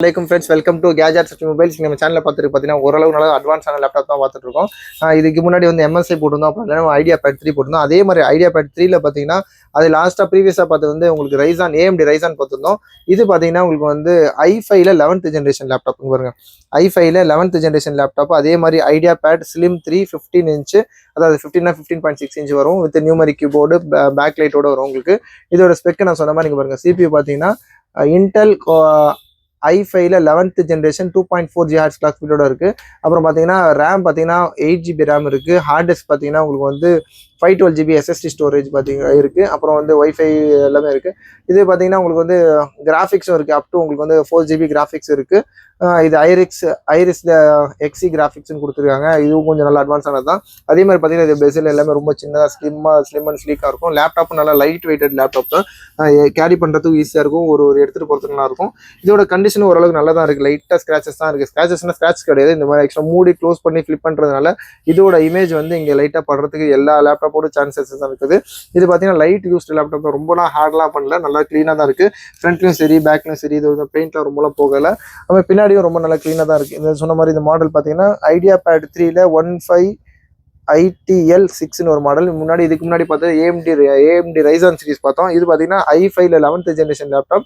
Welcome friends, welcome to Gadgets of Mobiles. நம்ம சேனல்ல பார்த்துட்டு பார்த்தீங்கன்னா ஓரளவு நல்ல அட்வான்ஸான லேப்டாப் தான் பார்த்துட்டு இருக்கோம். இதுக்கு முன்னாடி வந்து MSI போட்டிருந்தோம், அப்புறம் இல்லைன்னா ஐடியா பேட் 3 போட்டிருந்தோம். அதே மாதிரி ஐடியா பேட் 3ல பார்த்தீங்கன்னா அது லாஸ்ட்டாக ப்ரீவியஸாக பார்த்தது வந்து உங்களுக்கு ரைசான் AMD ரைசான் பார்த்துருந்தோம். இது பார்த்தீங்கன்னா உங்களுக்கு வந்து i5ல 11th ஜென்ரேஷன் லேப்டாப் பாருங்க. i5ல 11th ஜென்ரேஷன் லேப்டாப், அதே மாதிரி ஐடியா பேட் ஸ்லிம் 3 15 இன்ச்சு, அதாவது 15.6 இன்ச் வரும் வித் நியூமரிக் கீபோர்டு, பேக் லைட்டோட வரும் உங்களுக்கு. இதோட ஸ்பெக் நான் சொன்ன மாதிரி நீங்கள் பாருங்க. CPU பார்த்தீங்கன்னா இன்டெல் i5ல 11th ஜென்ரேஷன் 2.4 GHz கிளாக் ஸ்பீடோட இருக்கு. அப்புறம் பார்த்தீங்கன்னா ரேம் பார்த்தீங்கன்னா 8GB ரேம் இருக்கு. ஹார்ட் டிஸ்க் பார்த்தீங்கன்னா உங்களுக்கு வந்து 512GB SSD ஸ்டோரேஜ் பார்த்தீங்கன்னா இருக்கு. அப்புறம் வந்து வைஃபை எல்லாமே இருக்கு. இது பார்த்தீங்கன்னா உங்களுக்கு வந்து கிராஃபிக்ஸும் இருக்கு. அப் டு உங்களுக்கு வந்து 4GB கிராஃபிக்ஸ் இருக்கு. இது ஐரிஸ் XE கிராஃபிக்ஸ்னு கொடுத்துருக்காங்க. இதுவும் கொஞ்சம் நல்லா அட்வான்ஸானது தான். அதே மாதிரி பார்த்தீங்கன்னா இது பெசில் எல்லாமே ரொம்ப சின்னதாக ஸ்லிம் அண்ட் ஸ்லீக்காக இருக்கும். லேப்டாப்பும் நல்லா லைட் வெயிட்டட் லேப்டாப் தான். கேரி பண்ணுறதுக்கு ஈஸியாக இருக்கும். ஒரு எடுத்துகிட்டு போகிறதுக்கு நல்லா இருக்கும். இதோட கண்டிஷனும் ஓரளவுக்கு நல்லா தான் இருக்குது. லைட்டாக ஸ்க்ராச்சஸ் தான் இருக்குது. ஸ்க்ராச் கிடையாது. இந்த மாதிரி எக்ஸ்ட்ரா மூடி க்ளோஸ் பண்ணி ஃப்ளிப் பண்ணுறதுனால இதோட இமேஜ் வந்து இங்கே லைட்டாக படுறதுக்கு எல்லா லேப்டாப்போட சான்சஸ் தான் இருக்குது. இது பார்த்தீங்கன்னா லைட் யூஸ்டு லேப்டாப் தான். ரொம்பலாம் ஹார்ட்லாம் பண்ணல, நல்லா க்ளீனாக தான் இருக்குது. ஃப்ரண்ட்லையும் சரி பேக்லையும் சரி இது பெயிண்ட்லாம் ரொம்பலாம் போகலை. நம்ம பின்னாடியும் ரொம்ப நல்லா க்ளீனாக தான் இருக்குது. இந்த சொன்ன மாதிரி இந்த மாடல் பார்த்தீங்கன்னா ஐடியா பேட் 3ல 15ITL6ன்னு ஒரு மாடல். இதுக்கு முன்னாடி பார்த்தா AMD ரைசான் சீரிஸ் பார்த்தோம். இது பார்த்தீங்கன்னா i5ல 11th ஜென்ரேஷன் லேப்டாப்.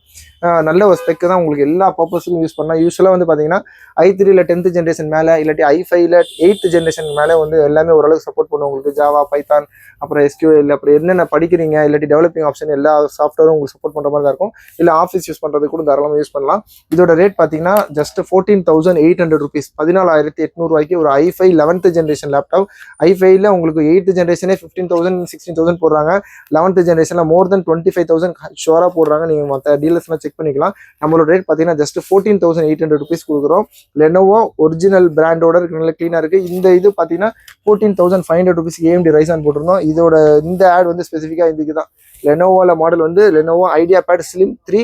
நல்ல ஒரு ஸ்பெக் தான், உங்களுக்கு எல்லா பர்பஸுக்கும் யூஸ் பண்ணலாம். யூஸ்வலாக வந்து பார்த்தீங்கன்னா i3ல 10th ஜென்ரேஷன் மேலே, இல்லாட்டி i5ல 8th ஜென்ரேஷன் மேலே வந்து எல்லாமே ஓரளவுக்கு சப்போர்ட் பண்ணும். உங்களுக்கு ஜாவா, பைத்தான், அப்புறம் SQL, அப்புறம் என்னென்ன படிக்கிறீங்க இல்லாட்டி டெவலப்பிங் ஆப்ஷன் எல்லா சாஃப்ட்வேரும் உங்களுக்கு சப்போர்ட் பண்ணுற மாதிரி தான் இருக்கும். இல்லை ஆஃபீஸ் யூஸ் பண்ணுறது கூட தாராளமாக யூஸ் பண்ணலாம். இதோட ரேட் பார்த்தீங்கன்னா ஜஸ்ட் 14,800 rupees, 14,800 ஒரு i5 11th ஜென்ரேஷன் லேப்டாப். i5ல உங்களுக்கு 8th ஜென்ரேஷனே 15,000 16,000 போடுறாங்க. 11th ஜென்ரேஷனில் மோர் தென் 25,000 ஷோராக போடுறாங்க. நீங்கள் மற்ற டீலர்ஸ்லாம் செக் பண்ணிக்கலாம். நம்மளோட ரேட் பார்த்தீங்கன்னா ஜஸ்ட் 14,800 rupees கொடுக்குறோம். லெனோவோ ஒரிஜினல் பிராண்டோட இருக்கு, நல்ல க்ளீனாக இருக்குது. இந்த இது பார்த்தீங்கன்னா 14,500 rupees AMD ரைசான் போட்டிருந்தோம். இதோட இந்த ஆட் வந்து ஸ்பெசிஃபிக்காக இதுக்கு தான். லெனோவோல மாடல் வந்து Lenovo IdeaPad slim 3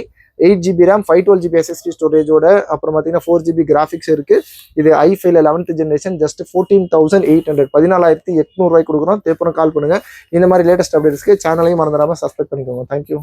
8GB RAM 512GB SSD ஸ்டோரேஜோட, அப்புறம் பார்த்தீங்கன்னா 4GB கிராஃபிக்ஸ் இருக்கு. இது i5ல 11th ஜென்ரேஷன் ஜஸ்ட் 14,800 14,800 கொடுக்குறோம். தேப்பறம் கால் பண்ணுங்க. இந்த மாதிரி லேட்டஸ்ட் அப்டேட்ஸ்க்கு சேனலையும் மறந்துடாம சப்ஸ்கிரைப் பண்ணிக்கோங்க. தேங்க்யூ.